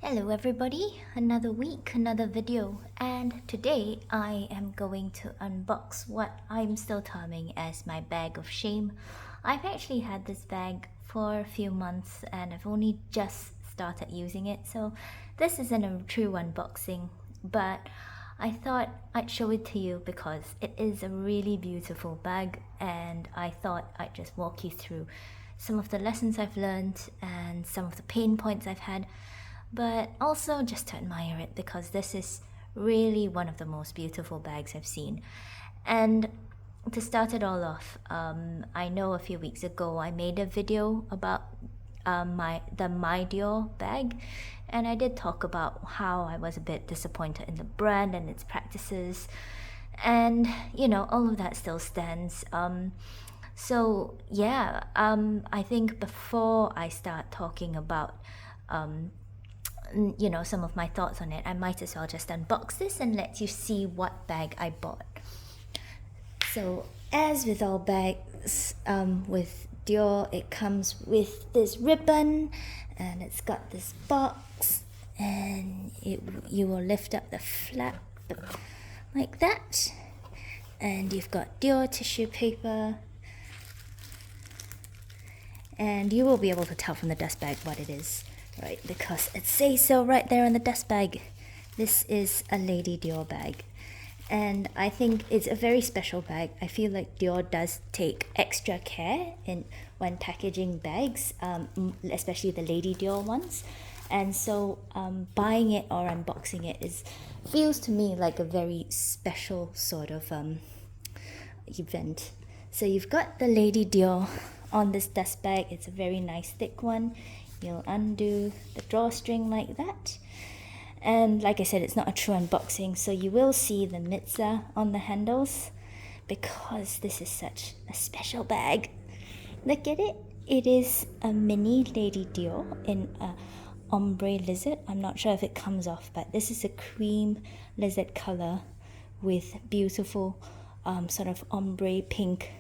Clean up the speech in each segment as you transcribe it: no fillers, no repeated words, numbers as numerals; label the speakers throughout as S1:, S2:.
S1: Hello everybody, another week, another video, and today I am going to unbox what I'm still terming as my bag of shame. I've actually had this bag for a few months and I've only just started using it, so this isn't a true unboxing, but I thought I'd show it to you because it is a really beautiful bag and I thought I'd just walk you through some of the lessons I've learned and some of the pain points I've had, but also just to admire it because this is really one of the most beautiful bags I've seen. And to start it all off, I know a few weeks ago I made a video about my dior bag, and I did talk about how I was a bit disappointed in the brand and its practices, and all of that still stands. I think before I start talking about some of my thoughts on it, I might as well just unbox this and let you see what bag I bought. So as with all bags with Dior, it comes with this ribbon and it's got this box, and you will lift up the flap like that, and you've got Dior tissue paper, and you will be able to tell from the dust bag what it is, right? Because it says so right there in the dust bag. This is a Lady Dior bag, and I think it's a very special bag. I feel like Dior does take extra care when packaging bags, especially the Lady Dior ones. And so buying it or unboxing it feels to me like a very special sort of event. So you've got the Lady Dior on this dust bag. It's a very nice thick one. You'll undo the drawstring like that, and like I said, it's not a true unboxing, so you will see the mitza on the handles because this is such a special bag. Look at it. It is a mini Lady Dior in a ombre lizard. I'm not sure if it comes off, but this is a cream lizard color with beautiful sort of ombre pink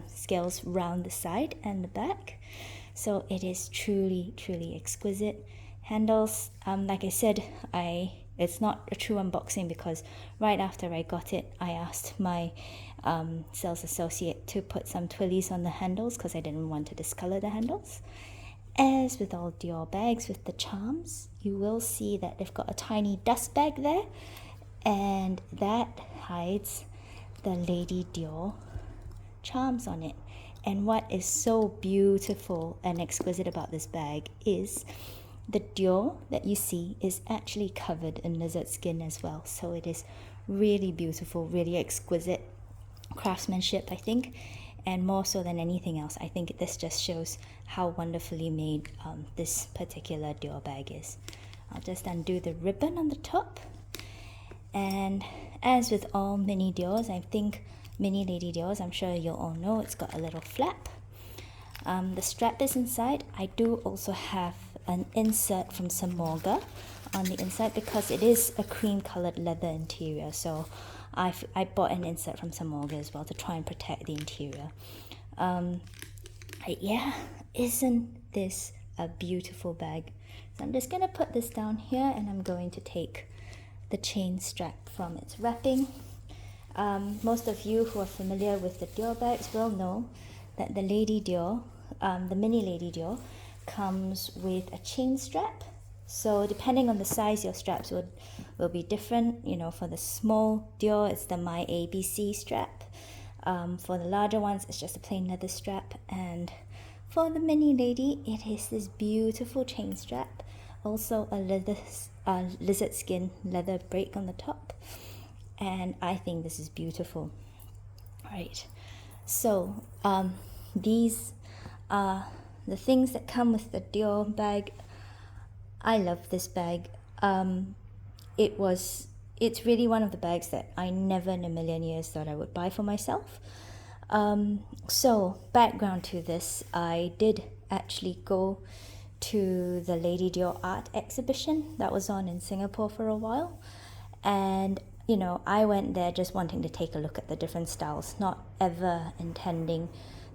S1: scales round the side and the back. So it is truly exquisite. Handles, like I said, it's not a true unboxing because right after I got it, I asked my sales associate to put some twillies on the handles because I didn't want to discolor the handles. As with all Dior bags with the charms, you will see that they've got a tiny dust bag there, and that hides the Lady Dior charms on it. And what is so beautiful and exquisite about this bag is the Dior that you see is actually covered in lizard skin as well. So it is really beautiful, really exquisite craftsmanship, I think. And more so than anything else, I think this just shows how wonderfully made this particular Dior bag is. I'll just undo the ribbon on the top. And as with all mini Diors, I think mini Lady Diors, I'm sure you'll all know, it's got a little flap. The strap is inside. I do also have an insert from Samorga on the inside because it is a cream colored leather interior, so I bought an insert from Samorga as well to try and protect the interior. Yeah, isn't this a beautiful bag? So I'm just going to put this down here, and I'm going to take the chain strap from its wrapping. Most of you who are familiar with the Dior bags will know that the Lady Dior, the mini Lady Dior, comes with a chain strap. So depending on the size, your straps will be different. For the small Dior, it's the My ABC strap. For the larger ones, it's just a plain leather strap. And for the mini Lady, it is this beautiful chain strap. Also a lizard skin leather break on the top. And I think this is beautiful. Right, so these are the things that come with the Dior bag. I love this bag. It's really one of the bags that I never in a million years thought I would buy for myself. So background to this, I did actually go to the Lady Dior art exhibition that was on in Singapore for a while, and I went there just wanting to take a look at the different styles, not ever intending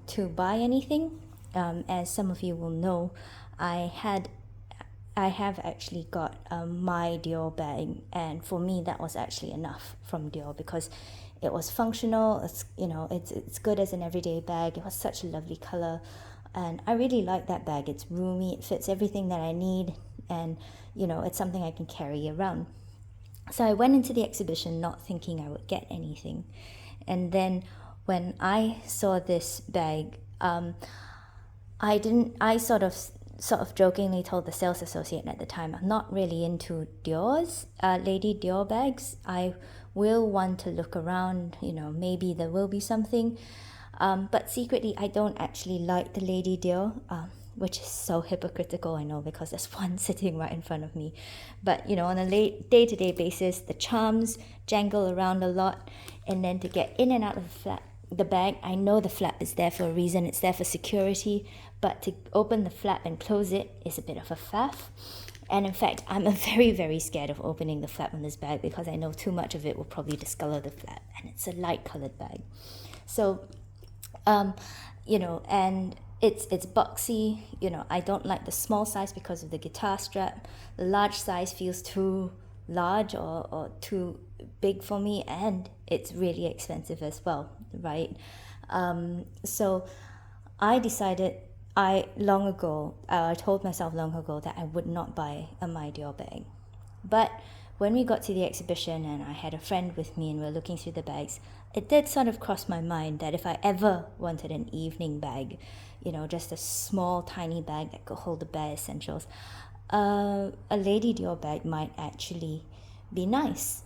S1: to buy anything. As some of you will know, I had I have actually got my Dior bag, and for me that was actually enough from Dior because it was functional. It's good as an everyday bag. It was such a lovely color, and I really like that bag. It's roomy. It fits everything that I need, and it's something I can carry around. So I went into the exhibition not thinking I would get anything, and then when I saw this bag, I didn't. I sort of jokingly told the sales associate at the time, I'm not really into Dior's, Lady Dior bags. I will want to look around. Maybe there will be something. But secretly, I don't actually like the Lady Dior, which is so hypocritical, I know, because there's one sitting right in front of me. But, on a day-to-day basis, the charms jangle around a lot. And then to get in and out of the bag, I know the flap is there for a reason. It's there for security. But to open the flap and close it is a bit of a faff. And in fact, I'm very, very scared of opening the flap on this bag because I know too much of it will probably discolor the flap. And it's a light-colored bag. So, and it's boxy. I don't like the small size because of the guitar strap. The large size feels too large or too big for me, and it's really expensive as well, right? So I decided I told myself long ago that I would not buy a My Dior bag. But when we got to the exhibition and I had a friend with me and we were looking through the bags, it did sort of cross my mind that if I ever wanted an evening bag, just a small, tiny bag that could hold the bare essentials, a Lady Dior bag might actually be nice.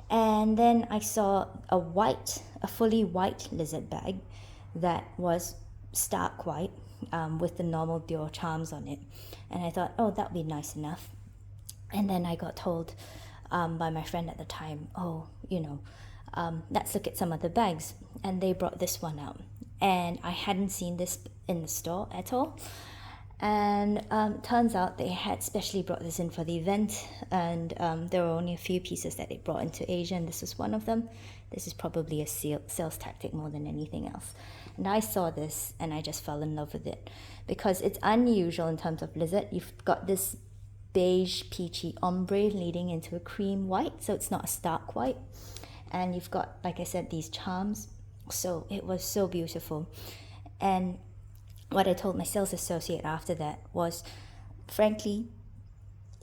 S1: And then I saw a fully white lizard bag that was stark white, with the normal Dior charms on it. And I thought, oh, that would be nice enough. And then I got told by my friend at the time, let's look at some of the bags. And they brought this one out. And I hadn't seen this in the store at all. And turns out they had specially brought this in for the event. And there were only a few pieces that they brought into Asia, and this was one of them. This is probably a sales tactic more than anything else. And I saw this and I just fell in love with it because it's unusual in terms of lizard. You've got this beige peachy ombre leading into a cream white, so it's not a stark white. And you've got, like I said, these charms. So it was so beautiful. And what I told my sales associate after that was, frankly,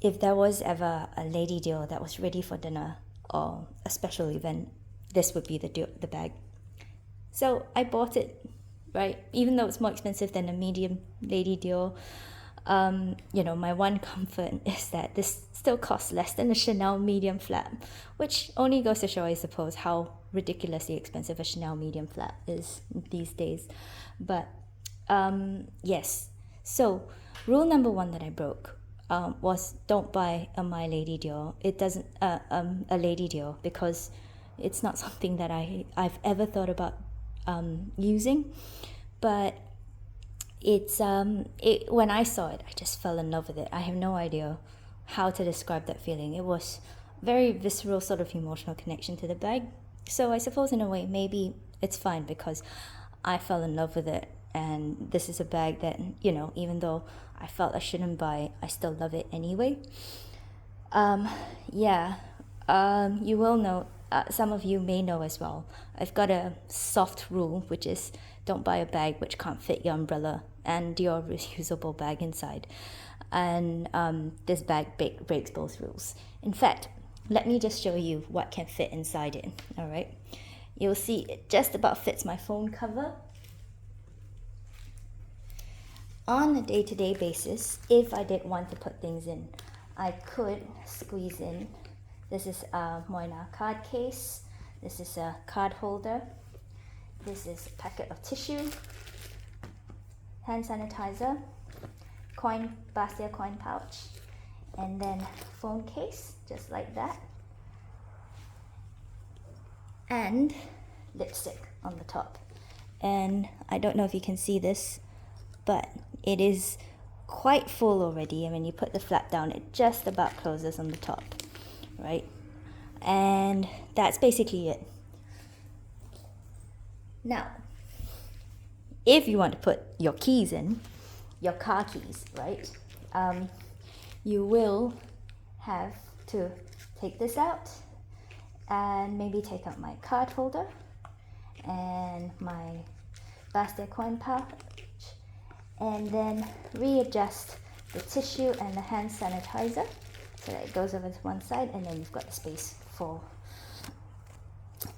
S1: if there was ever a Lady Dior that was ready for dinner or a special event, this would be the bag. So I bought it, right? Even though it's more expensive than a medium Lady Dior, my one comfort is that this still costs less than a Chanel medium flap, which only goes to show, I suppose, how ridiculously expensive a Chanel medium flap is these days. But yes, so rule number one that I broke was don't buy a My Lady Dior. It doesn't a Lady Dior, because it's not something that I've ever thought about using, but it's when I saw it, I just fell in love with it. I have no idea how to describe that feeling. It was very visceral, sort of emotional connection to the bag. So I suppose in a way maybe it's fine because I fell in love with it, and this is a bag that, even though I felt I shouldn't buy, I still love it anyway. You will know, some of you may know as well, I've got a soft rule, which is don't buy a bag which can't fit your umbrella and your reusable bag inside. And this bag breaks both rules. In fact, let me just show you what can fit inside it. All right, you'll see it just about fits my phone cover. On a day-to-day basis, if I did want to put things in, I could squeeze in. This is a Moina card case. This is a card holder. This is a packet of tissue, hand sanitizer, Bastia coin pouch, and then phone case, just like that, and lipstick on the top. And I don't know if you can see this, but it is quite full already. And when you put the flap down, it just about closes on the top, right? And that's basically it. Now, if you want to put your keys in, your car keys, right? you will have to take this out and maybe take out my card holder and my basket coin pouch, and then readjust the tissue and the hand sanitizer so that it goes over to one side, and then you've got the space for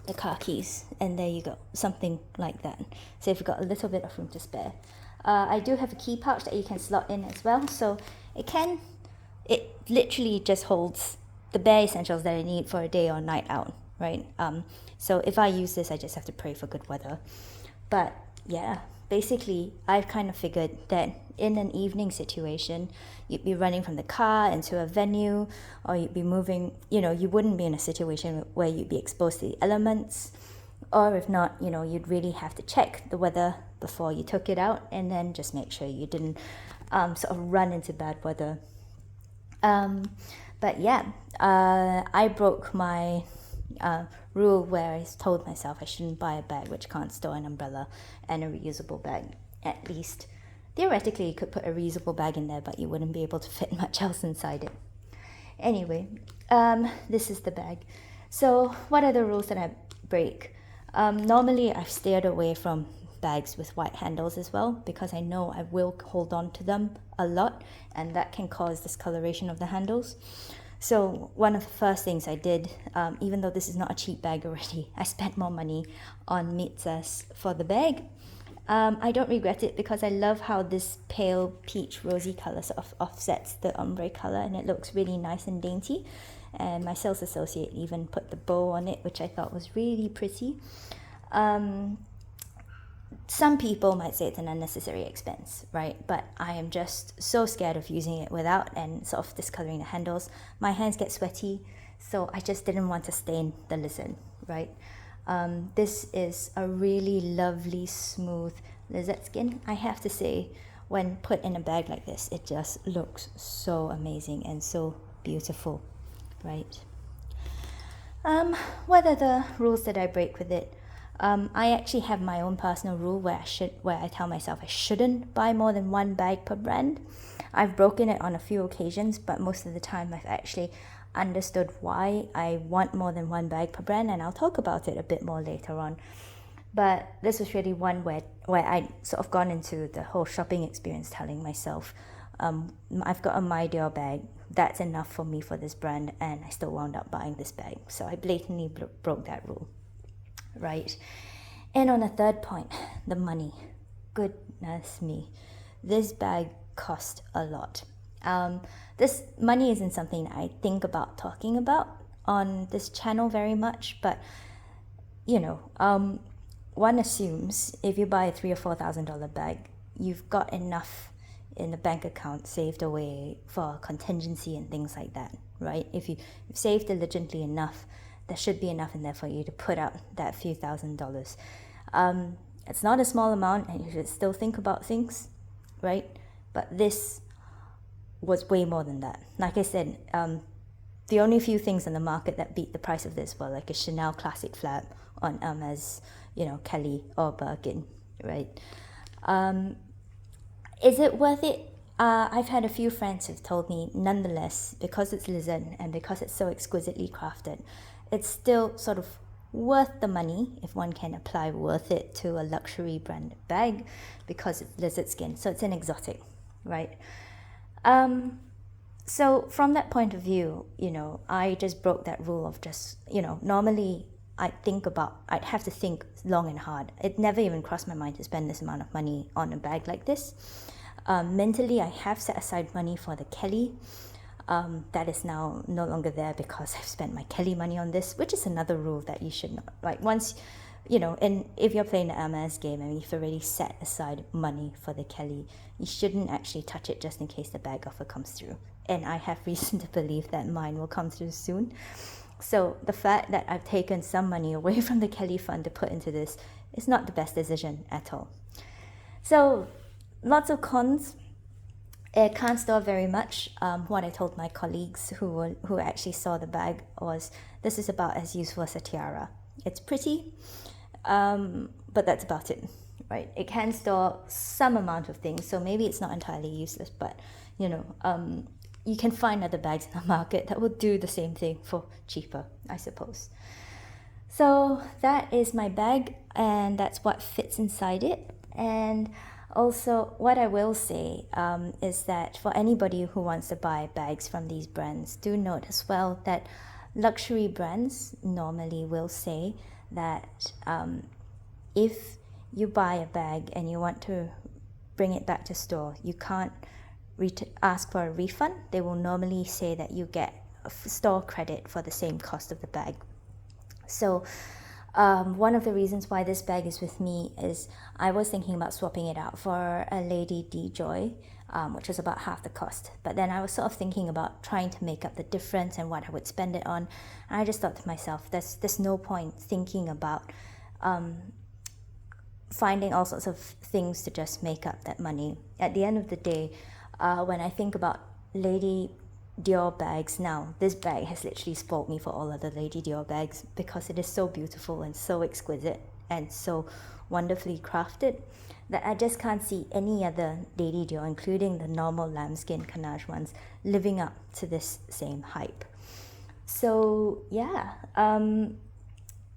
S1: the car keys, and there you go, something like that. So if you've got a little bit of room to spare. I do have a key pouch that you can slot in as well, so it literally just holds the bare essentials that I need for a day or night out, right? So if I use this, I just have to pray for good weather. But yeah, basically I've kind of figured that in an evening situation, you'd be running from the car into a venue, or you'd be moving, you wouldn't be in a situation where you'd be exposed to the elements, or if not, you'd really have to check the weather before you took it out, and then just make sure you didn't sort of run into bad weather. But yeah, I broke my rule where I told myself I shouldn't buy a bag which can't store an umbrella and a reusable bag. At least theoretically you could put a reusable bag in there, but you wouldn't be able to fit much else inside it. Anyway, this is the bag. So what are the rules that I break? Normally I've steered away from bags with white handles as well, because I know I will hold on to them a lot, and that can cause discoloration of the handles. So one of the first things I did, even though this is not a cheap bag already, I spent more money on mitzas for the bag. I don't regret it, because I love how this pale peach rosy color sort of offsets the ombre color, and it looks really nice and dainty. And my sales associate even put the bow on it, which I thought was really pretty. Some people might say it's an unnecessary expense, right? But I am just so scared of using it without and sort of discoloring the handles. My hands get sweaty, so I just didn't want to stain the lizard, right? This is a really lovely, smooth lizard skin. I have to say, when put in a bag like this, it just looks so amazing and so beautiful, right? What are the rules that I break with it? I actually have my own personal rule where I tell myself I shouldn't buy more than one bag per brand. I've broken it on a few occasions, but most of the time I've actually understood why I want more than one bag per brand, and I'll talk about it a bit more later on. But this was really one where I sort of gone into the whole shopping experience telling myself, I've got a my dior bag, that's enough for me for this brand, and I still wound up buying this bag. So I blatantly broke that rule, right? And on a third point, the money. Goodness me, this bag cost a lot. This money isn't something I think about talking about on this channel very much, but one assumes if you buy a $3,000 or $4,000 bag, you've got enough in the bank account saved away for contingency and things like that, right? If you've saved diligently enough, there should be enough in there for you to put out that few $1,000s. It's not a small amount, and you should still think about things, right? But this was way more than that. Like I said, the only few things in the market that beat the price of this were like a Chanel classic flap on Hermes, Kelly or Birkin, right? Is it worth it? I've had a few friends who've told me, nonetheless, because it's lizard and because it's so exquisitely crafted, it's still sort of worth the money, if one can apply worth it to a luxury brand bag, because it's lizard skin, so it's an exotic, right? So from that point of view, I just broke that rule of just, normally I'd have to think long and hard. It never even crossed my mind to spend this amount of money on a bag like this. Mentally, I have set aside money for the Kelly. That is now no longer there because I've spent my Kelly money on this, which is another rule that you should not, like once, and if you're playing the Hermes game and you've already set aside money for the Kelly, you shouldn't actually touch it just in case the bag offer comes through. And I have reason to believe that mine will come through soon. So the fact that I've taken some money away from the Kelly fund to put into this is not the best decision at all. So lots of cons. It can't store very much. What I told my colleagues who actually saw the bag was, this is about as useful as a tiara. It's pretty, but that's about it, right? It can store some amount of things, so maybe it's not entirely useless, but you can find other bags in the market that will do the same thing for cheaper, I suppose. So that is my bag, and that's what fits inside it. And also, what I will say is that for anybody who wants to buy bags from these brands, do note as well that luxury brands normally will say that if you buy a bag and you want to bring it back to store, you can't ask for a refund. They will normally say that you get a store credit for the same cost of the bag. So one of the reasons why this bag is with me is I was thinking about swapping it out for a Lady D-Joy, which was about half the cost. But then I was sort of thinking about trying to make up the difference and what I would spend it on. And I just thought to myself, there's no point thinking about finding all sorts of things to just make up that money. At the end of the day, when I think about Lady Dior bags now, this bag has literally spoiled me for all other Lady Dior bags because it is so beautiful and so exquisite and so wonderfully crafted that I just can't see any other Lady Dior, including the normal lambskin Canache ones, living up to this same hype. So yeah,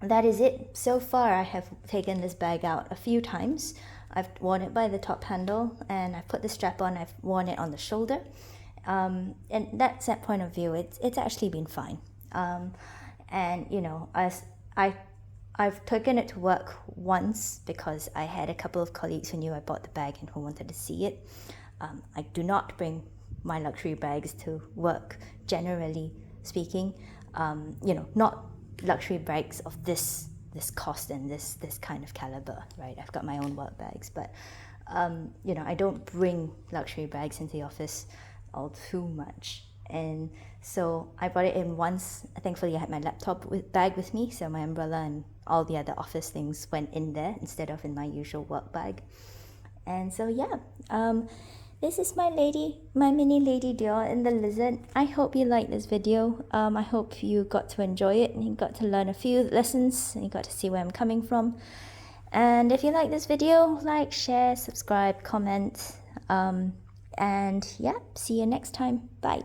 S1: that is it. So far I have taken this bag out a few times. I've worn it by the top handle and I've put the strap on, I've worn it on the shoulder. And that's that point of view, it's actually been fine. And you know, as I've taken it to work once because I had a couple of colleagues who knew I bought the bag and who wanted to see it. I do not bring my luxury bags to work, generally speaking. You know, not luxury bags of this cost and this kind of caliber, right? I've got my own work bags, but you know, I don't bring luxury bags into the office all too much. And so I brought it in once. Thankfully I had my laptop bag with me, so my umbrella and all the other office things went in there instead of in my usual work bag. And so yeah, this is my mini Lady Dior in the lizard. I hope you liked this video. I hope you got to enjoy it and you got to learn a few lessons and you got to see where I'm coming from. And if you like this video, like, share, subscribe, comment. And yeah, see you next time. Bye.